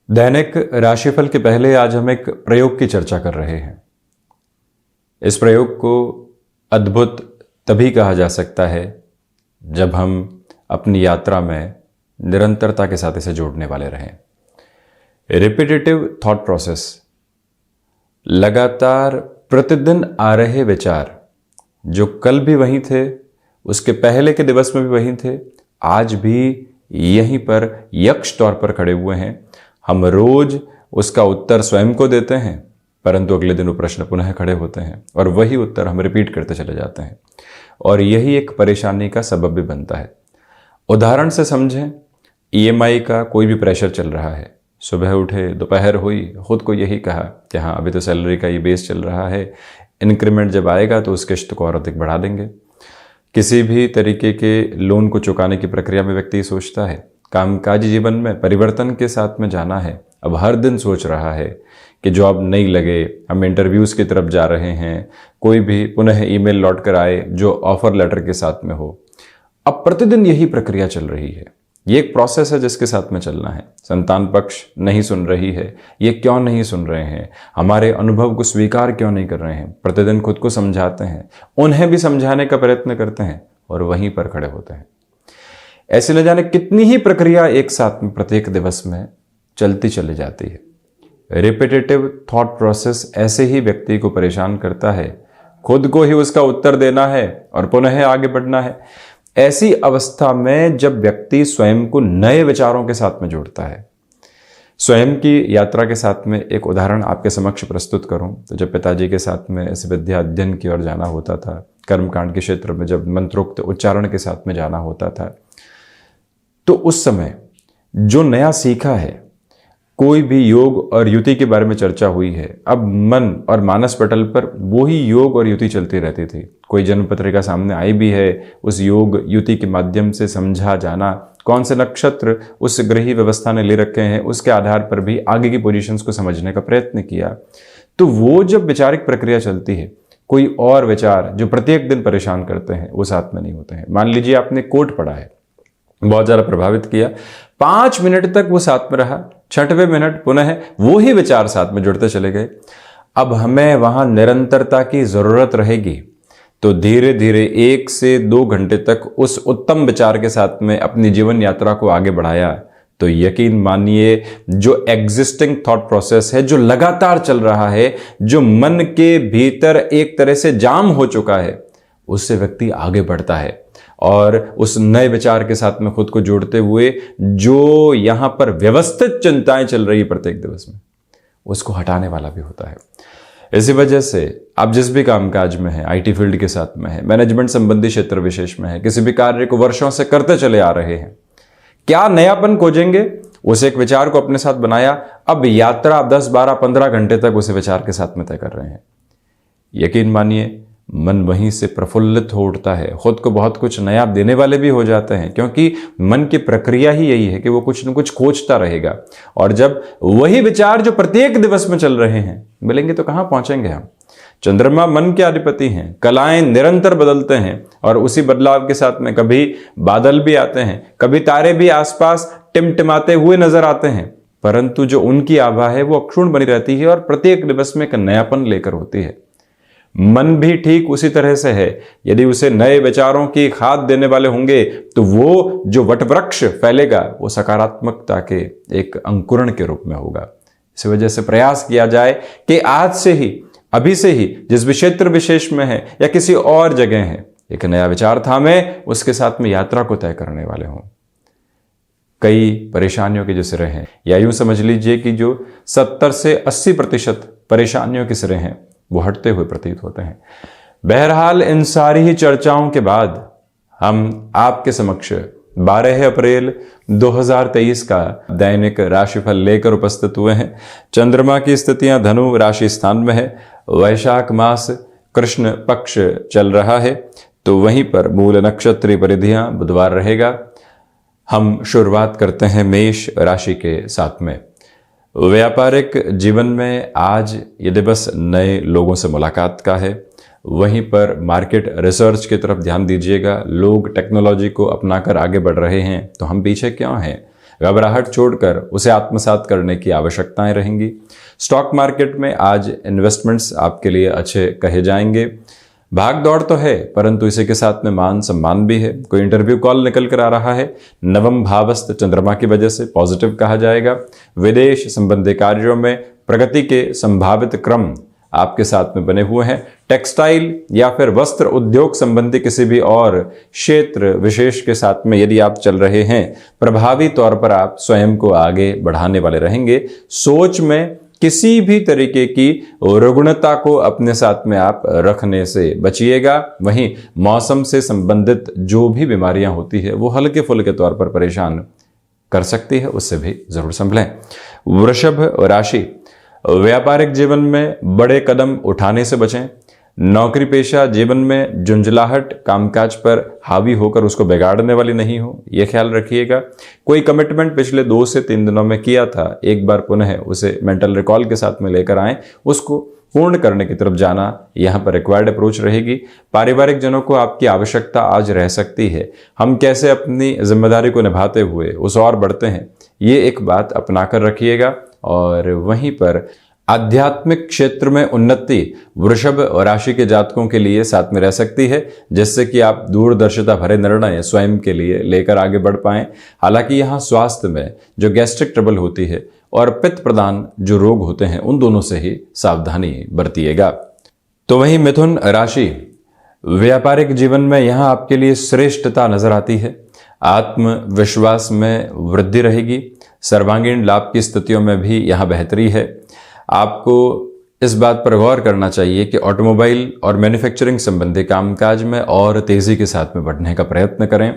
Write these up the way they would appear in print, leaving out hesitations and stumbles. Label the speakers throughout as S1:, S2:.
S1: दैनिक राशिफल के पहले आज हम एक प्रयोग की चर्चा कर रहे हैं। इस प्रयोग को अद्भुत तभी कहा जा सकता है जब हम अपनी यात्रा में निरंतरता के साथ इसे जोड़ने वाले रहें। रिपीटेटिव थॉट प्रोसेस, लगातार प्रतिदिन आ रहे विचार जो कल भी वहीं थे, उसके पहले के दिवस में भी वहीं थे, आज भी यहीं पर यक्ष तौर पर खड़े हुए हैं। हम रोज उसका उत्तर स्वयं को देते हैं, परंतु अगले दिन वो प्रश्न पुनः खड़े होते हैं और वही उत्तर हम रिपीट करते चले जाते हैं और यही एक परेशानी का सबब भी बनता है। उदाहरण से समझें, ईएमआई का कोई भी प्रेशर चल रहा है। सुबह उठे, दोपहर हुई, खुद को यही कहा कि हाँ अभी तो सैलरी का ये बेस चल रहा है, इंक्रीमेंट जब आएगा तो उस किश्त को और अधिक बढ़ा देंगे। किसी भी तरीके के लोन को चुकाने की प्रक्रिया में व्यक्ति सोचता है, कामकाजी जीवन में परिवर्तन के साथ में जाना है। अब हर दिन सोच रहा है कि जॉब नहीं लगे, हम इंटरव्यूज़ की तरफ जा रहे हैं, कोई भी पुनः ईमेल लौट कर आए जो ऑफर लेटर के साथ में हो। अब प्रतिदिन यही प्रक्रिया चल रही है। ये एक प्रोसेस है जिसके साथ में चलना है। संतान पक्ष नहीं सुन रही है। ये क्यों नहीं सुन रहे हैं? हमारे अनुभव को स्वीकार क्यों नहीं कर रहे हैं? प्रतिदिन खुद को समझाते हैं, उन्हें भी समझाने का प्रयत्न करते हैं और वहीं पर खड़े होते हैं। ऐसे न जाने कितनी ही प्रक्रिया एक साथ में प्रत्येक दिवस में चलती चली जाती है। रिपीटेटिव थॉट प्रोसेस ऐसे ही व्यक्ति को परेशान करता है। खुद को ही उसका उत्तर देना है और पुनः आगे बढ़ना है। ऐसी अवस्था में जब व्यक्ति स्वयं को नए विचारों के साथ में जोड़ता है, स्वयं की यात्रा के साथ में एक उदाहरण आपके समक्ष प्रस्तुत करूं तो जब पिताजी के साथ में इस विद्या अध्ययन की ओर जाना होता था, कर्मकांड के क्षेत्र में जब मंत्रोक्त उच्चारण के साथ में जाना होता था, तो उस समय जो नया सीखा है, कोई भी योग और युति के बारे में चर्चा हुई है, अब मन और मानस पटल पर वो ही योग और युति चलती रहती थी। कोई जन्म पत्रिका सामने आई भी है, उस योग युति के माध्यम से समझा जाना, कौन से नक्षत्र उस ग्रही व्यवस्था ने ले रखे हैं, उसके आधार पर भी आगे की पोजीशंस को समझने का प्रयत्न किया। तो वो जब वैचारिक प्रक्रिया चलती है, कोई और विचार जो प्रत्येक दिन परेशान करते हैं वो साथ में नहीं होते हैं। मान लीजिए आपने कोट पढ़ा है, बहुत ज़्यादा प्रभावित किया, 5 मिनट तक वो साथ में रहा, 6वें मिनट पुनः वो ही विचार साथ में जुड़ते चले गए। अब हमें वहां निरंतरता की जरूरत रहेगी, तो धीरे धीरे 1 से 2 घंटे तक उस उत्तम विचार के साथ में अपनी जीवन यात्रा को आगे बढ़ाया तो यकीन मानिए जो एग्जिस्टिंग थॉट प्रोसेस है, जो लगातार चल रहा है, जो मन के भीतर एक तरह से जाम हो चुका है, उससे व्यक्ति आगे बढ़ता है और उस नए विचार के साथ में खुद को जोड़ते हुए जो यहां पर व्यवस्थित चिंताएं चल रही प्रत्येक दिवस में, उसको हटाने वाला भी होता है। इसी वजह से आप जिस भी कामकाज में हैं, आईटी फील्ड के साथ में है, मैनेजमेंट संबंधी क्षेत्र विशेष में है, किसी भी कार्य को वर्षों से करते चले आ रहे हैं, क्या नयापन खोजेंगे? उस एक विचार को अपने साथ बनाया, अब यात्रा 10, 12, 15 घंटे तक उस विचार के साथ में तय कर रहे हैं। यकीन मानिए मन वहीं से प्रफुल्लित हो उठता है, खुद को बहुत कुछ नया देने वाले भी हो जाते हैं, क्योंकि मन की प्रक्रिया ही यही है कि वो कुछ न कुछ खोजता रहेगा। और जब वही विचार जो प्रत्येक दिवस में चल रहे हैं मिलेंगे तो कहां पहुंचेंगे हम? चंद्रमा मन के अधिपति हैं, कलाएं निरंतर बदलते हैं और उसी बदलाव के साथ में कभी बादल भी आते हैं, कभी तारे भी आसपास टिमटिमाते हुए नजर आते हैं, परंतु जो उनकी आभा है वो अक्षुण्ण बनी रहती है और प्रत्येक दिवस में एक नयापन लेकर होती है। मन भी ठीक उसी तरह से है। यदि उसे नए विचारों की खाद देने वाले होंगे तो वो जो वटवृक्ष फैलेगा वो सकारात्मकता के एक अंकुरण के रूप में होगा। इस वजह से प्रयास किया जाए कि आज से ही, अभी से ही, जिस भी क्षेत्र विशेष में है या किसी और जगह है, एक नया विचार थामे उसके साथ में यात्रा को तय करने वाले हों। कई परेशानियों के जो सिरे हैं, या यूं समझ लीजिए कि जो 70 से 80% परेशानियों के सिरे हैं वो हटते हुए प्रतीत होते हैं। बहरहाल इन सारी ही चर्चाओं के बाद हम आपके समक्ष 12 अप्रैल 2023 का दैनिक राशिफल लेकर उपस्थित हुए हैं। चंद्रमा की स्थितियां धनु राशि स्थान में है। वैशाख मास कृष्ण पक्ष चल रहा है, तो वहीं पर मूल नक्षत्रीय परिधियां बुधवार रहेगा। हम शुरुआत करते हैं मेष राशि के साथ में। व्यापारिक जीवन में आज ये दिवस नए लोगों से मुलाकात का है। वहीं पर मार्केट रिसर्च की तरफ ध्यान दीजिएगा। लोग टेक्नोलॉजी को अपनाकर आगे बढ़ रहे हैं तो हम पीछे क्यों हैं? घबराहट छोड़कर उसे आत्मसात करने की आवश्यकताएं रहेंगी। स्टॉक मार्केट में आज इन्वेस्टमेंट्स आपके लिए अच्छे कहे जाएंगे। भाग दौड़ तो है, परंतु इसी के साथ में मान सम्मान भी है। कोई इंटरव्यू कॉल निकल कर आ रहा है, नवम भावस्थ चंद्रमा की वजह से पॉजिटिव कहा जाएगा। विदेश संबंधी कार्यों में प्रगति के संभावित क्रम आपके साथ में बने हुए हैं। टेक्सटाइल या फिर वस्त्र उद्योग संबंधी किसी भी और क्षेत्र विशेष के साथ में यदि आप चल रहे हैं, प्रभावी तौर पर आप स्वयं को आगे बढ़ाने वाले रहेंगे। सोच में किसी भी तरीके की रुग्णता को अपने साथ में आप रखने से बचिएगा। वहीं मौसम से संबंधित जो भी बीमारियां होती है वो हल्के फुल्के तौर पर परेशान कर सकती है, उससे भी जरूर संभलें। वृषभ राशि, व्यापारिक जीवन में बड़े कदम उठाने से बचें। नौकरी पेशा जीवन में झुंझलाहट कामकाज पर हावी होकर उसको बिगाड़ने वाली नहीं हो, यह ख्याल रखिएगा। कोई कमिटमेंट पिछले 2 से 3 दिनों में किया था, एक बार पुनः उसे मेंटल रिकॉल के साथ में लेकर आएं, उसको पूर्ण करने की तरफ जाना यहाँ पर रिक्वायर्ड अप्रोच रहेगी। पारिवारिक जनों को आपकी आवश्यकता आज रह सकती है। हम कैसे अपनी जिम्मेदारी को निभाते हुए उस और बढ़ते हैं, ये एक बात अपना कर रखिएगा। और वहीं पर आध्यात्मिक क्षेत्र में उन्नति वृषभ राशि के जातकों के लिए साथ में रह सकती है, जिससे कि आप दूरदर्शिता भरे निर्णय स्वयं के लिए लेकर आगे बढ़ पाएं। हालांकि यहाँ स्वास्थ्य में जो गैस्ट्रिक ट्रबल होती है और पित्त प्रदान जो रोग होते हैं, उन दोनों से ही सावधानी बरतिएगा। तो वहीं मिथुन राशि, व्यापारिक जीवन में यहाँ आपके लिए श्रेष्ठता नजर आती है। आत्मविश्वास में वृद्धि रहेगी। सर्वांगीण लाभ की स्थितियों में भी यहाँ बेहतरी है। आपको इस बात पर गौर करना चाहिए कि ऑटोमोबाइल और मैन्युफैक्चरिंग संबंधी कामकाज में और तेजी के साथ में बढ़ने का प्रयत्न करें।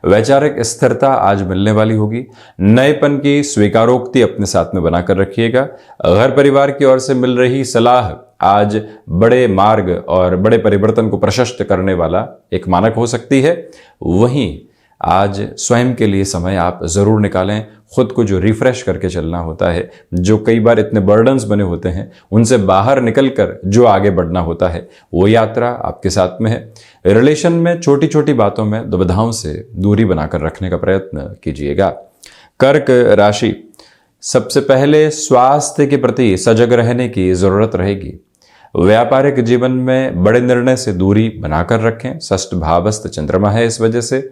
S1: वैचारिक स्थिरता आज मिलने वाली होगी। नएपन की स्वीकारोक्ति अपने साथ में बनाकर रखिएगा। घर परिवार की ओर से मिल रही सलाह आज बड़े मार्ग और बड़े परिवर्तन को प्रशस्त करने वाला एक मानक हो सकती है। वहीं आज स्वयं के लिए समय आप जरूर निकालें। खुद को जो रिफ्रेश करके चलना होता है, जो कई बार इतने बर्डन्स बने होते हैं, उनसे बाहर निकलकर जो आगे बढ़ना होता है, वो यात्रा आपके साथ में है। रिलेशन में छोटी छोटी बातों में दुविधाओं से दूरी बनाकर रखने का प्रयत्न कीजिएगा। कर्क राशि, सबसे पहले स्वास्थ्य के प्रति सजग रहने की जरूरत रहेगी। व्यापारिक जीवन में बड़े निर्णय से दूरी बनाकर रखें। षष्ठ भावस्थ चंद्रमा है, इस वजह से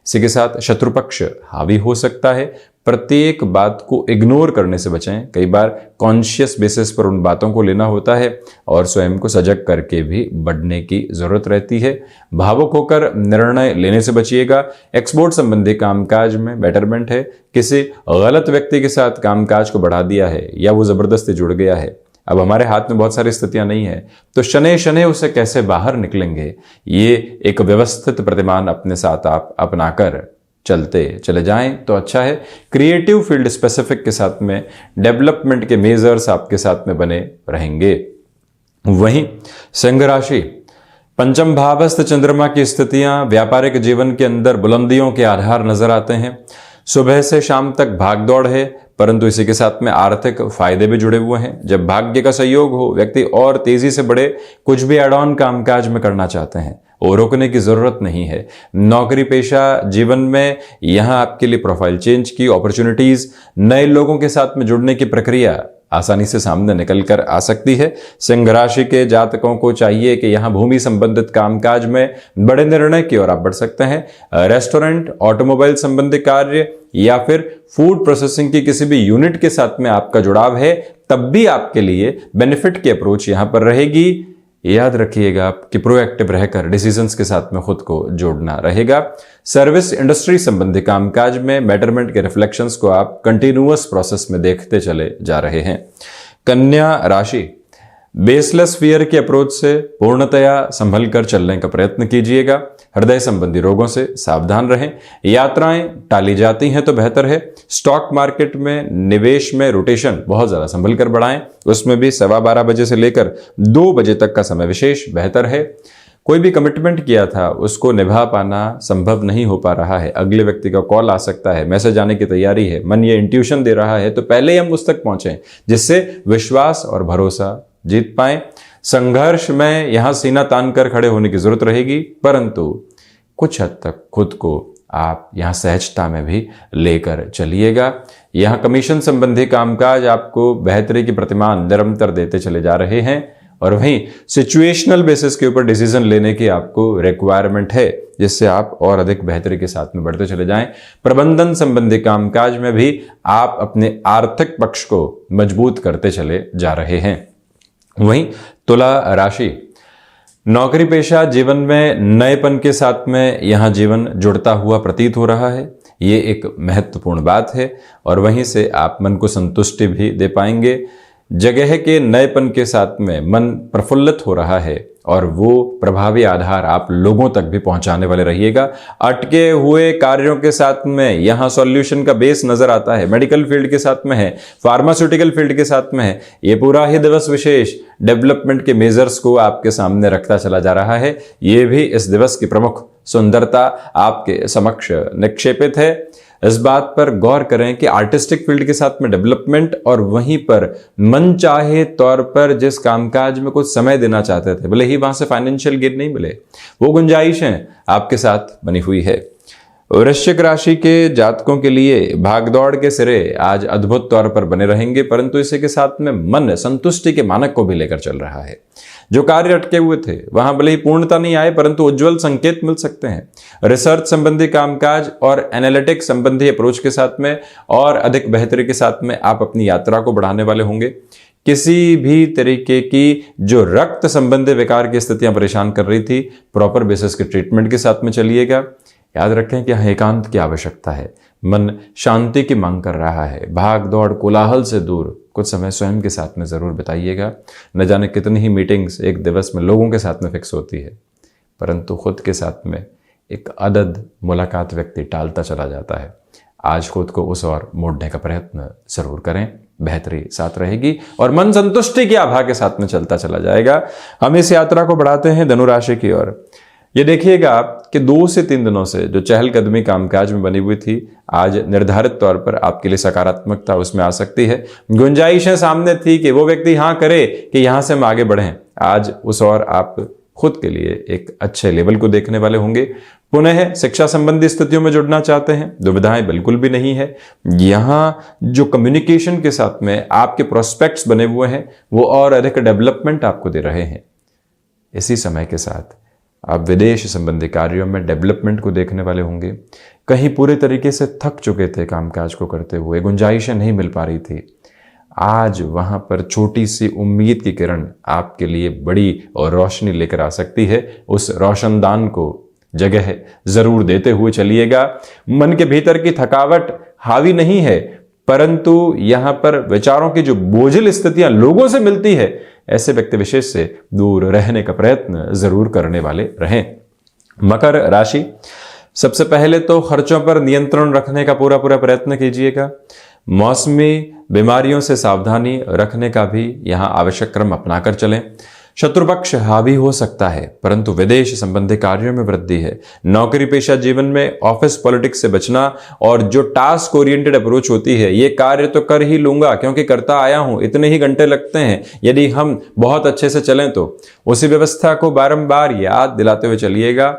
S1: इसी के साथ शत्रु पक्ष हावी हो सकता है। प्रत्येक बात को इग्नोर करने से बचें। कई बार कॉन्शियस बेसिस पर उन बातों को लेना होता है और स्वयं को सजग करके भी बढ़ने की जरूरत रहती है। भावुक होकर निर्णय लेने से बचिएगा। एक्सपोर्ट संबंधी कामकाज में बेटरमेंट है। किसी गलत व्यक्ति के साथ कामकाज को बढ़ा दिया है या वो जबरदस्ती जुड़ गया है, अब हमारे हाथ में बहुत सारी स्थितियां नहीं है, तो शनै शनै उससे कैसे बाहर निकलेंगे, ये एक व्यवस्थित प्रतिमान अपने साथ आप अपनाकर चलते चले जाएं तो अच्छा है। क्रिएटिव फील्ड स्पेसिफिक के साथ में डेवलपमेंट के मेजर्स आपके साथ में बने रहेंगे। वहीं सिंह राशि, पंचम भावस्थ चंद्रमा की स्थितियां व्यापारिक जीवन के अंदर बुलंदियों के आधार नजर आते हैं। सुबह से शाम तक भागदौड़ है, परंतु इसी के साथ में आर्थिक फायदे भी जुड़े हुए हैं। जब भाग्य का सहयोग हो, व्यक्ति और तेजी से बढ़े, कुछ भी एड ऑन कामकाज में करना चाहते हैं, और रोकने की जरूरत नहीं है। नौकरी पेशा जीवन में यहां आपके लिए प्रोफाइल चेंज की अपॉर्चुनिटीज, नए लोगों के साथ में जुड़ने की प्रक्रिया आसानी से सामने निकल कर आ सकती है। सिंह राशि के जातकों को चाहिए कि यहां भूमि संबंधित कामकाज में बड़े निर्णय की ओर आप बढ़ सकते हैं। रेस्टोरेंट, ऑटोमोबाइल संबंधी कार्य या फिर फूड प्रोसेसिंग की किसी भी यूनिट के साथ में आपका जुड़ाव है, तब भी आपके लिए बेनिफिट की अप्रोच यहां पर रहेगी। याद रखिएगा कि प्रोएक्टिव रहकर डिसीजंस के साथ में खुद को जोड़ना रहेगा। सर्विस इंडस्ट्री संबंधी कामकाज में बेटरमेंट के रिफ्लेक्शंस को आप कंटिन्यूअस प्रोसेस में देखते चले जा रहे हैं। कन्या राशि, बेसलेस फियर की अप्रोच से पूर्णतया संभल कर चलने का प्रयत्न कीजिएगा। हृदय संबंधी रोगों से सावधान रहें। यात्राएं टाली जाती हैं तो बेहतर है। स्टॉक मार्केट में निवेश में रोटेशन बहुत ज्यादा संभल कर बढ़ाएं, उसमें भी 12:15 बजे से लेकर 2 बजे तक का समय विशेष बेहतर है। कोई भी कमिटमेंट किया था उसको निभा पाना संभव नहीं हो पा रहा है। अगले व्यक्ति का कॉल आ सकता है, मैसेज आने की तैयारी है, मन ये इंट्यूशन दे रहा है, तो पहले ही हम उस तक पहुंचे जिससे विश्वास और भरोसा जीत पाएं। संघर्ष में यहां सीना तान कर खड़े होने की जरूरत रहेगी, परंतु कुछ हद तक खुद को आप यहाँ सहजता में भी लेकर चलिएगा। यहाँ कमीशन संबंधी कामकाज आपको बेहतरी की प्रतिमान निरंतर देते चले जा रहे हैं और वहीं सिचुएशनल बेसिस के ऊपर डिसीजन लेने की आपको रिक्वायरमेंट है, जिससे आप और अधिक बेहतरी के साथ में बढ़ते चले जाएं। प्रबंधन संबंधी कामकाज में भी आप अपने आर्थिक पक्ष को मजबूत करते चले जा रहे हैं। वहीं तुला राशि, नौकरी पेशा जीवन में नएपन के साथ में यहां जीवन जुड़ता हुआ प्रतीत हो रहा है। ये एक महत्वपूर्ण बात है और वहीं से आप मन को संतुष्टि भी दे पाएंगे। जगह के नएपन के साथ में मन प्रफुल्लित हो रहा है और वो प्रभावी आधार आप लोगों तक भी पहुंचाने वाले रहिएगा। अटके हुए कार्यों के साथ में यहां सॉल्यूशन का बेस नजर आता है। मेडिकल फील्ड के साथ में है, फार्मास्यूटिकल फील्ड के साथ में है। ये पूरा ही दिवस विशेष डेवलपमेंट के मेजर्स को आपके सामने रखता चला जा रहा है। ये भी इस दिवस की प्रमुख सुंदरता आपके समक्ष निक्षेपित है। इस बात पर गौर करें कि आर्टिस्टिक फील्ड के साथ में डेवलपमेंट और वहीं पर मनचाहे तौर पर जिस कामकाज में कुछ समय देना चाहते थे, भले ही वहां से फाइनेंशियल गेन नहीं मिले, वो गुंजाइशें आपके साथ बनी हुई है। वृश्चिक राशि के जातकों के लिए भागदौड़ के सिरे आज अद्भुत तौर पर बने रहेंगे, परंतु इसी के साथ में मन संतुष्टि के मानक को भी लेकर चल रहा है। जो कार्य अटके हुए थे वहां भले ही पूर्णता नहीं आए, परंतु उज्जवल संकेत मिल सकते हैं। रिसर्च संबंधी कामकाज और एनालिटिक्स संबंधी अप्रोच के साथ में और अधिक बेहतरी के साथ में आप अपनी यात्रा को बढ़ाने वाले होंगे। किसी भी तरीके की जो रक्त संबंधी विकार की स्थितियां परेशान कर रही थी, प्रॉपर बेसिस के ट्रीटमेंट के साथ में चलिएगा। याद रखें कि यहाँ एकांत की आवश्यकता है। मन शांति की मांग कर रहा है। भाग दौड़ कोलाहल से दूर कुछ समय स्वयं के साथ में जरूर बिताइएगा। न जाने कितनी ही मीटिंग्स एक दिवस में लोगों के साथ में फिक्स होती है, परंतु खुद के साथ में एक अदद मुलाकात व्यक्ति टालता चला जाता है। आज खुद को उस ओर मोड़ने का प्रयत्न जरूर करें, बेहतरी साथ रहेगी और मन संतुष्टि की आभा के साथ में चलता चला जाएगा। हम इस यात्रा को बढ़ाते हैं धनु राशि की ओर। ये देखिएगा आप कि 2 से 3 दिनों से जो चहलकदमी कामकाज में बनी हुई थी, आज निर्धारित तौर पर आपके लिए सकारात्मकता उसमें आ सकती है। गुंजाइशें सामने थी कि वो व्यक्ति हाँ करे कि यहां से हम आगे बढ़ें। आज उस और आप खुद के लिए एक अच्छे लेवल को देखने वाले होंगे। पुनः शिक्षा संबंधी स्थितियों में जुड़ना चाहते हैं, दुविधाएं बिल्कुल भी नहीं है। यहां जो कम्युनिकेशन के साथ में आपके प्रोस्पेक्ट्स बने हुए हैं वो और अधिक डेवलपमेंट आपको दे रहे हैं। इसी समय के साथ आप विदेश संबंधी कार्यों में डेवलपमेंट को देखने वाले होंगे। कहीं पूरे तरीके से थक चुके थे कामकाज को करते हुए, गुंजाइशें नहीं मिल पा रही थी, आज वहां पर छोटी सी उम्मीद की किरण आपके लिए बड़ी और रोशनी लेकर आ सकती है। उस रोशनदान को जगह जरूर देते हुए चलिएगा। मन के भीतर की थकावट हावी नहीं है, परंतु यहां पर विचारों की जो बोझिल स्थितियां लोगों से मिलती है, ऐसे व्यक्ति विशेष से दूर रहने का प्रयत्न जरूर करने वाले रहें। मकर राशि, सबसे पहले तो खर्चों पर नियंत्रण रखने का पूरा प्रयत्न कीजिएगा। मौसमी बीमारियों से सावधानी रखने का भी यहां आवश्यक क्रम अपनाकर चलें। शत्रुपक्ष हावी हो सकता है, परंतु विदेश संबंधी कार्यों में वृद्धि है। नौकरी पेशा जीवन में ऑफिस पॉलिटिक्स से बचना और जो टास्क ओरिएंटेड अप्रोच होती है, ये कार्य तो कर ही लूंगा क्योंकि करता आया हूं, इतने ही घंटे लगते हैं, यदि हम बहुत अच्छे से चलें तो उसी व्यवस्था को बारंबार याद दिलाते हुए चलिएगा।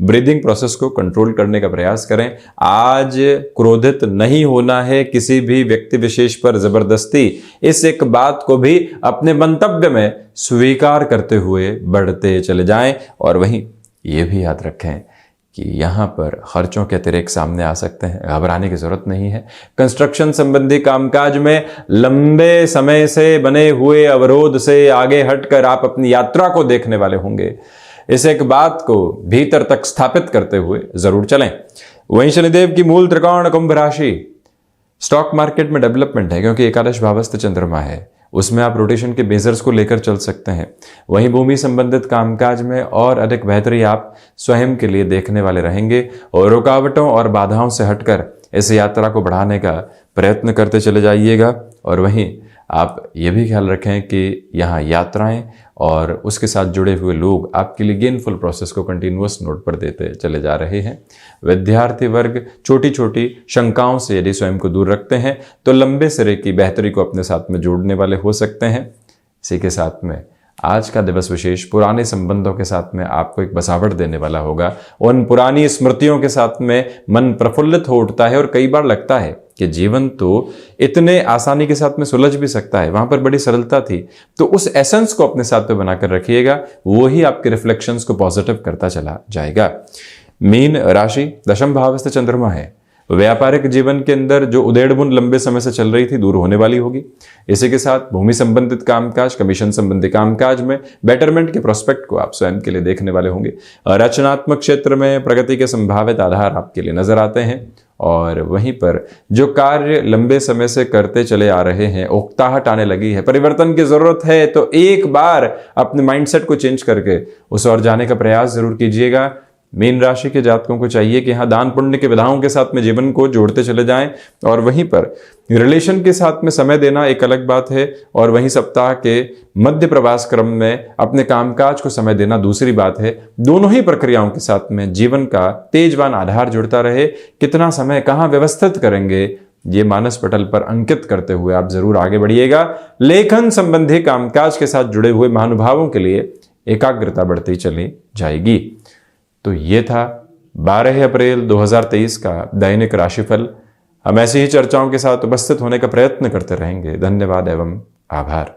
S1: ब्रीदिंग प्रोसेस को कंट्रोल करने का प्रयास करें। आज क्रोधित नहीं होना है किसी भी व्यक्ति विशेष पर जबरदस्ती। इस एक बात को भी अपने मंतव्य में स्वीकार करते हुए बढ़ते चले जाएं और वहीं ये भी याद रखें कि यहाँ पर खर्चों के अतिरेक सामने आ सकते हैं। घबराने की जरूरत नहीं है। कंस्ट्रक्शन संबंधी कामकाज में लंबे समय से बने हुए अवरोध से आगे हटकर आप अपनी यात्रा को देखने वाले होंगे। इस एक बात को भीतर तक स्थापित करते हुए जरूर चलें। वहीं शनिदेव की मूल त्रिकोण कुंभ राशि, स्टॉक मार्केट में डेवलपमेंट है क्योंकि एकादश भावस्थ चंद्रमा है, उसमें आप रोटेशन के मेजर्स को लेकर चल सकते हैं। वहीं भूमि संबंधित कामकाज में और अधिक बेहतरी आप स्वयं के लिए देखने वाले रहेंगे और रुकावटों और बाधाओं से हटकर इस यात्रा को बढ़ाने का प्रयत्न करते चले जाइएगा। और वहीं आप ये भी ख्याल रखें कि यहाँ यात्राएं और उसके साथ जुड़े हुए लोग आपके लिए गेनफुल प्रोसेस को कंटिन्यूअस नोट पर देते चले जा रहे हैं। विद्यार्थी वर्ग छोटी छोटी शंकाओं से यदि स्वयं को दूर रखते हैं तो लंबे सिरे की बेहतरी को अपने साथ में जोड़ने वाले हो सकते हैं। इसी के साथ में आज का दिवस विशेष पुराने संबंधों के साथ में आपको एक बसावट देने वाला होगा। उन पुरानी स्मृतियों के साथ में मन प्रफुल्लित हो उठता है और कई बार लगता है कि जीवन तो इतने आसानी के साथ में सुलझ भी सकता है, वहां पर बड़ी सरलता थी। तो उस एसेंस को अपने साथ में बनाकर रखिएगा, वो ही आपके रिफ्लेक्शंस को पॉजिटिव करता चला जाएगा। मीन राशि दशम भावस्थ चंद्रमा है। व्यापारिक जीवन के अंदर जो उधेड़-बुन लंबे समय से चल रही थी दूर होने वाली होगी। इसी के साथ भूमि संबंधित कामकाज, कमीशन संबंधी कामकाज में बेटरमेंट के प्रोस्पेक्ट को आप स्वयं के लिए देखने वाले होंगे। रचनात्मक क्षेत्र में प्रगति के संभावित आधार आपके लिए नजर आते हैं। और वहीं पर जो कार्य लंबे समय से करते चले आ रहे हैं, उकताहट आने लगी है, परिवर्तन की जरूरत है, तो एक बार अपने माइंडसेट को चेंज करके उस ओर जाने का प्रयास जरूर कीजिएगा। मीन राशि के जातकों को चाहिए कि हाँ, दान पुण्य के विधाओं के साथ में जीवन को जोड़ते चले जाएं। और वहीं पर रिलेशन के साथ में समय देना एक अलग बात है, और वहीं सप्ताह के मध्य प्रवास क्रम में अपने कामकाज को समय देना दूसरी बात है। दोनों ही प्रक्रियाओं के साथ में जीवन का तेजवान आधार जुड़ता रहे। कितना समय कहाँ व्यवस्थित करेंगे, ये मानस पटल पर अंकित करते हुए आप जरूर आगे बढ़िएगा। लेखन संबंधी कामकाज के साथ जुड़े हुए महानुभावों के लिए एकाग्रता बढ़ती चली जाएगी। तो ये था 12 अप्रैल 2023 का दैनिक राशिफल। हम ऐसी ही चर्चाओं के साथ उपस्थित होने का प्रयत्न करते रहेंगे। धन्यवाद एवं आभार।